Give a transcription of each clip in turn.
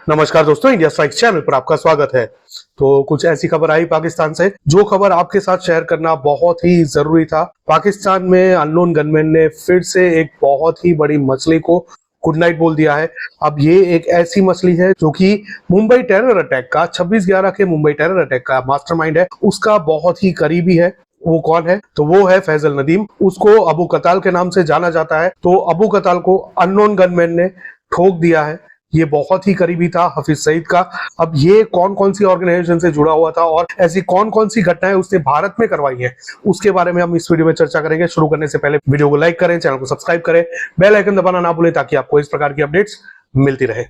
नमस्कार दोस्तों, India strike channel पर आपका स्वागत है। तो कुछ ऐसी खबर आई पाकिस्तान से जो खबर आपके साथ शेयर करना बहुत ही जरूरी था। पाकिस्तान में अननोन गनमैन ने फिर से एक बहुत ही बड़ी मछली को गुड नाइट बोल दिया है। अब ये एक ऐसी मछली है जो कि मुंबई टेरर अटैक का 26/11 के मुंबई टेरर अटैक का मास्टरमाइंड है, उसका बहुत ही करीबी है। वो कौन है? तो वो है फैजल नदीम। उसको अबू कताल के नाम से जाना जाता है। तो अबू कताल को अननोन गनमैन ने ठोक दिया है। ये बहुत ही करीबी था हफीज सईद का। अब ये कौन कौन सी ऑर्गेनाइजेशन से जुड़ा हुआ था और ऐसी कौन कौन सी घटनाएं उसने भारत में करवाई हैं, उसके बारे में हम इस वीडियो में चर्चा करेंगे। शुरू करने से पहले वीडियो को लाइक करें, चैनल को सब्सक्राइब करें, बेल आइकन दबाना ना भूलें ताकि आपको इस प्रकार की अपडेट्स मिलती रहे।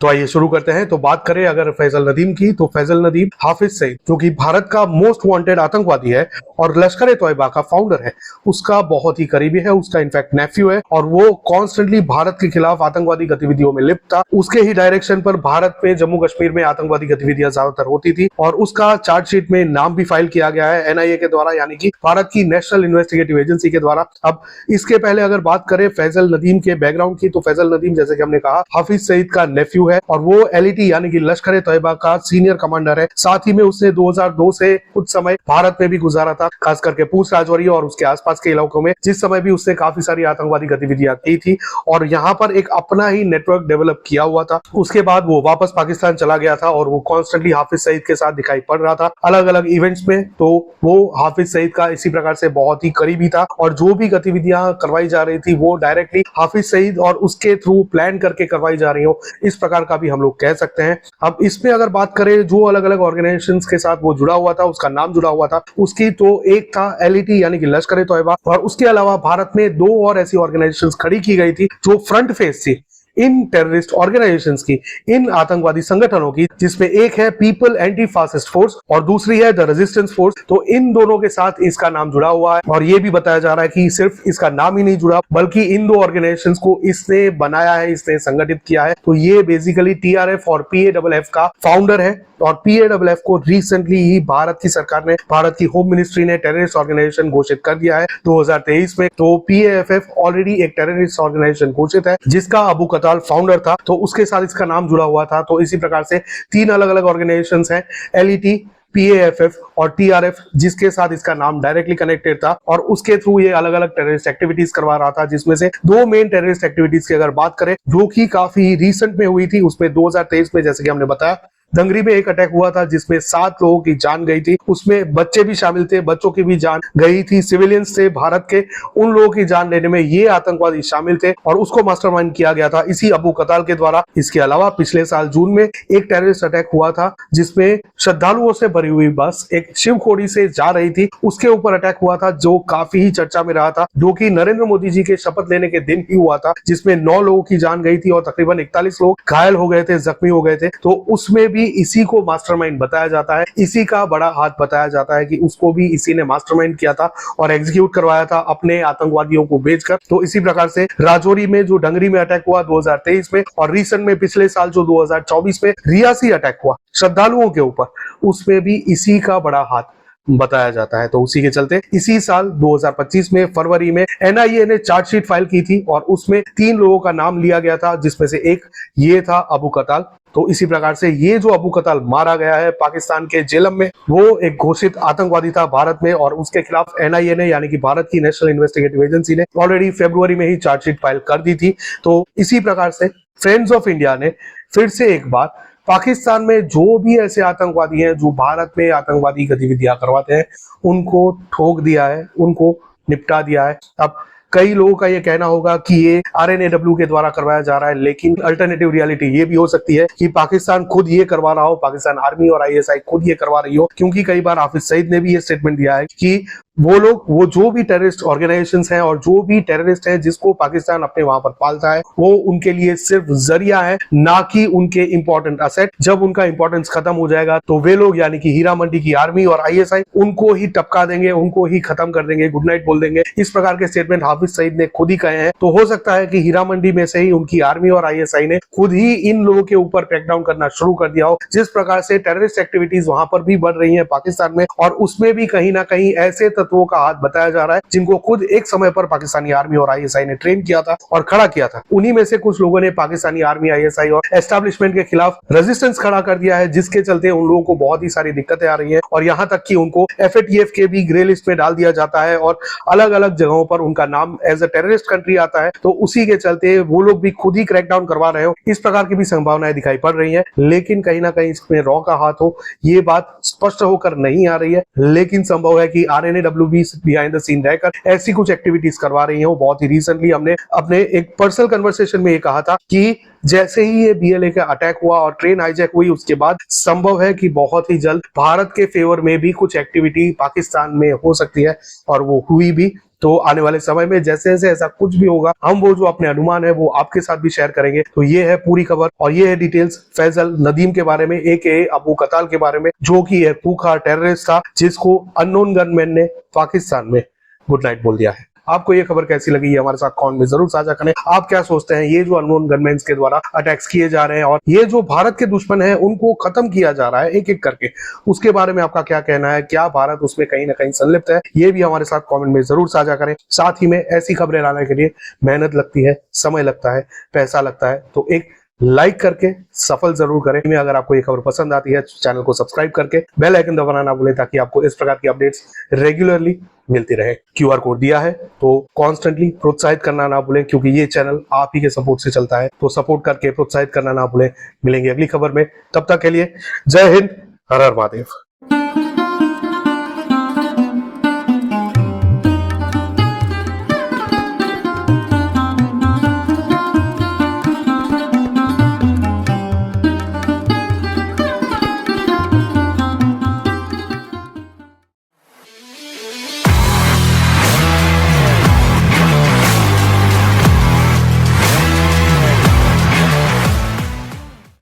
तो आइए शुरू करते हैं। तो बात करें अगर फैजल नदीम की, तो फैजल नदीम हाफिज सईद जो कि भारत का मोस्ट वांटेड आतंकवादी है और लश्कर तोयबा का फाउंडर है, उसका बहुत ही करीबी है। उसका इनफैक्ट नेफ्यू है और वो कॉन्स्टेंटली भारत के खिलाफ आतंकवादी गतिविधियों में लिप्त था। उसके ही डायरेक्शन पर भारत में जम्मू कश्मीर में आतंकवादी गतिविधियां ज्यादातर होती थी और उसका चार्जशीट में नाम भी फाइल किया गया है एनआईए के द्वारा, यानी कि भारत की नेशनल इन्वेस्टिगेटिव एजेंसी के द्वारा। अब इसके पहले अगर बात करें फैजल नदीम के बैकग्राउंड की, तो फैजल नदीम जैसे कि हमने कहा हाफिज सईद का नेफ्यू है और वो एलईटी यानी कि लश्कर तोयबा का सीनियर कमांडर है। साथ ही में उसने 2002 से कुछ समय भारत में भी गुजारा था, खास करके पूंछ राजौरी और उसके आसपास के इलाकों में, जिस समय भी उसने काफी सारी आतंकवादी गतिविधियां की थी और यहाँ पर एक अपना ही नेटवर्क डेवलप किया हुआ था। उसके बाद वो वापस पाकिस्तान चला गया था और वो कॉन्स्टेंटली हाफिज सईद के साथ दिखाई पड़ रहा था अलग अलग इवेंट्स में। तो वो हाफिज सईद का इसी प्रकार से बहुत ही करीबी था और जो भी गतिविधियां करवाई जा रही थी वो डायरेक्टली हाफिज सईद और उसके थ्रू प्लान करके करवाई जा रही हो, इस प्रकार का भी हम लोग कह सकते हैं। अब इसमें अगर बात करें जो अलग अलग ऑर्गेनाइजेशंस के साथ वो जुड़ा हुआ था, उसका नाम जुड़ा हुआ था उसकी, तो एक था एलईटी यानी कि लश्कर तोयबा और उसके अलावा भारत में दो और ऐसी ऑर्गेनाइजेशंस खड़ी की गई थी जो फ्रंट फेस थी इन टेररिस्ट ऑर्गेनाइजेशंस की, इन आतंकवादी संगठनों की, जिसमें एक है पीपल एंटी फासिस्ट फोर्स और दूसरी है द रेजिस्टेंस फोर्स। तो इन दोनों के साथ इसका नाम जुड़ा हुआ है और ये भी बताया जा रहा है कि सिर्फ इसका नाम ही नहीं जुड़ा बल्कि इन दो ऑर्गेनाइजेशंस को इसने बनाया है, इसने संगठित किया है। तो ये बेसिकली टीआरएफ और पीएडब्ल्यूएफ का फाउंडर है और पीएडब्ल्यूएफ को रिसेंटली ही भारत की सरकार ने, भारत की होम मिनिस्ट्री ने टेररिस्ट ऑर्गेनाइजेशन घोषित कर दिया है 2023 में। तो पीएएफएफ ऑलरेडी एक टेररिस्ट ऑर्गेनाइजेशन घोषित है जिसका अबू कताल फाउंडर था, तो उसके साथ इसका नाम जुड़ा हुआ था। तो इसी प्रकार से तीन अलग अलग ऑर्गेनाइजेशंस हैं, एलईटी, पीएएफएफ और टीआरएफ, जिसके साथ इसका नाम डायरेक्टली कनेक्टेड था और उसके थ्रू ये अलग अलग टेररिस्ट एक्टिविटीज करवा रहा था, जिसमें से दो मेन टेररिस्ट एक्टिविटीज की अगर बात करें जो कि काफी रिसेंट में हुई थी, उसमें 2023 में जैसे कि हमने बताया दंगरी में एक अटैक हुआ था जिसमें 7 लोगों की जान गई थी। उसमें बच्चे भी शामिल थे, बच्चों की भी जान गई थी, सिविलियंस थे भारत के, उन लोगों की जान लेने में ये आतंकवादी शामिल थे और उसको मास्टरमाइंड किया गया था इसी अबू कताल के द्वारा। इसके अलावा पिछले साल जून में एक टेररिस्ट अटैक हुआ था जिसमें श्रद्धालुओं से भरी हुई बस एक शिवखोड़ी से जा रही थी, उसके ऊपर अटैक हुआ था जो काफी ही चर्चा में रहा था, जो कि नरेंद्र मोदी जी के शपथ लेने के दिन ही हुआ था, जिसमें 9 लोगों की जान गई थी और तकरीबन 41 लोग घायल हो गए थे, जख्मी हो गए थे। तो उसमें भी इसी को मास्टरमाइंड बताया जाता है, इसी का बड़ा हाथ बताया जाता है कि उसको भी इसी ने मास्टरमाइंड किया था और एग्जीक्यूट करवाया था अपने आतंकवादियों को भेजकर। तो इसी प्रकार से राजौरी में जो डंगरी में अटैक हुआ 2023 में और रिसेंट में पिछले साल जो 2024 में रियासी अटैक हुआ श्रद्धालुओं के ऊपर, उसमें भी इसी का बड़ा हाथ बताया जाता है। तो उसी के चलते इसी साल 2025 में फरवरी में एनआईए ने चार्जशीट फाइल की थी और उसमें 3 लोगों का नाम लिया गया था, जिसमें से एक ये था अबू कताल। तो इसी प्रकार से ये जो अबू कताल मारा गया है पाकिस्तान के जेलम में, वो एक घोषित आतंकवादी था भारत में और उसके खिलाफ एनआईए ने यानी कि भारत की नेशनल इन्वेस्टिगेटिव एजेंसी ने ऑलरेडी फरवरी में ही चार्जशीट फाइल कर दी थी। तो इसी प्रकार से फ्रेंड्स ऑफ इंडिया ने फिर से एक बार पाकिस्तान में जो भी ऐसे आतंकवादी हैं जो भारत में आतंकवादी गतिविधियां करवाते हैं उनको ठोक दिया है, उनको निपटा दिया है। अब कई लोगों का ये कहना होगा कि ये आरएनएडब्ल्यू के द्वारा करवाया जा रहा है, लेकिन अल्टरनेटिव रियलिटी ये भी हो सकती है कि पाकिस्तान खुद ये करवा रहा हो, पाकिस्तान आर्मी और आईएसआई खुद ये करवा रही हो, क्योंकि कई बार हाफिज सईद ने भी ये स्टेटमेंट दिया है कि वो लोग, वो जो भी टेररिस्ट ऑर्गेनाइजेशंस हैं और जो भी टेररिस्ट हैं जिसको पाकिस्तान अपने वहां पर पालता है, वो उनके लिए सिर्फ जरिया है, ना कि उनके इंपॉर्टेंट असेट। जब उनका इंपॉर्टेंस खत्म हो जाएगा तो वे लोग यानी कि हीरा मंडी की आर्मी और आईएसआई उनको ही टपका देंगे, उनको ही खत्म कर देंगे, गुड नाइट बोल देंगे। इस प्रकार के स्टेटमेंट हाफिज हाफिज सईद ने खुद ही कहे हैं। तो हो सकता है कि हीरा मंडी में से ही उनकी आर्मी और आईएसआई ने खुद ही इन लोगों के ऊपर क्रैकडाउन करना शुरू कर दिया हो। जिस प्रकार से टेररिस्ट एक्टिविटीज वहां पर भी बढ़ रही है पाकिस्तान में, और उसमें भी कहीं ना कहीं ऐसे तत्वों का हाथ बताया जा रहा है जिनको खुद एक समय पर पाकिस्तानी आर्मी और आईएसआई ने ट्रेन किया था और खड़ा किया था। उन्हीं में से कुछ लोगों ने पाकिस्तानी आर्मी, आईएसआई और एस्टेब्लिशमेंट के खिलाफ रेजिस्टेंस खड़ा कर दिया है, जिसके चलते उन लोगों को बहुत ही सारी दिक्कतें आ रही है और यहां तक कि उनको FATF के भी ग्रे लिस्ट में डाल दिया जाता है और अलग अलग जगहों पर उनका नाम एज अ टेररिस्ट कंट्री आता है। तो उसी के चलते वो लोग भी खुद ही क्रैकडाउन करवा रहे हो, इस प्रकार की भी संभावनाएं दिखाई पड़ रही है। लेकिन कहीं ना कहीं इसमें रॉ का हाथ हो, ये बात स्पष्ट होकर नहीं आ रही है। लेकिन संभव है कि RNAW भी बिहाइंड द सीन रहकर ऐसी कुछ एक्टिविटीज करवा रही है। बहुत ही रिसेंटली हमने अपने एक पर्सनल कन्वर्सेशन में ये कहा था कि जैसे ही ये BLA का अटैक हुआ और ट्रेन हाईजैक हुई, उसके बाद संभव है कि बहुत ही जल्द भारत के फेवर में भी कुछ एक्टिविटी पाकिस्तान में हो सकती है, और वो हुई भी। तो आने वाले समय में जैसे जैसे ऐसा कुछ भी होगा, हम वो जो अपने अनुमान है वो आपके साथ भी शेयर करेंगे। तो ये है पूरी खबर और ये है डिटेल्स फैजल नदीम के बारे में, AKA अबू कताल के बारे में, जो कि एक खूंखार टेररिस्ट था जिसको अननोन गनमैन ने पाकिस्तान में गुड नाइट बोल दिया है। आपको ये खबर कैसी लगी, हमारे साथ कमेंट में जरूर साझा करें। आप क्या सोचते हैं, ये जो अननोन गनमैन के द्वारा अटैक्स किए जा रहे हैं और ये जो भारत के दुश्मन हैं उनको खत्म किया जा रहा है एक एक करके, उसके बारे में आपका क्या कहना है? क्या भारत उसमें कहीं ना कहीं संलिप्त है? ये भी हमारे साथ कमेंट में जरूर साझा करें। साथ ही में ऐसी खबरें लाने के लिए मेहनत लगती है, समय लगता है, पैसा लगता है, तो एक लाइक करके सफल जरूर करें। अगर आपको ये खबर पसंद आती है तो चैनल को सब्सक्राइब करके बेल आइकन दबाना ना भूलें, ताकि आपको इस प्रकार की अपडेट्स रेगुलरली मिलती रहे। QR कोड दिया है तो कॉन्स्टेंटली प्रोत्साहित करना ना भूलें, क्योंकि ये चैनल आप ही के सपोर्ट से चलता है। तो सपोर्ट करके प्रोत्साहित करना ना भूलें। मिलेंगे अगली खबर में, तब तक के लिए जय हिंद, हर हर महादेव।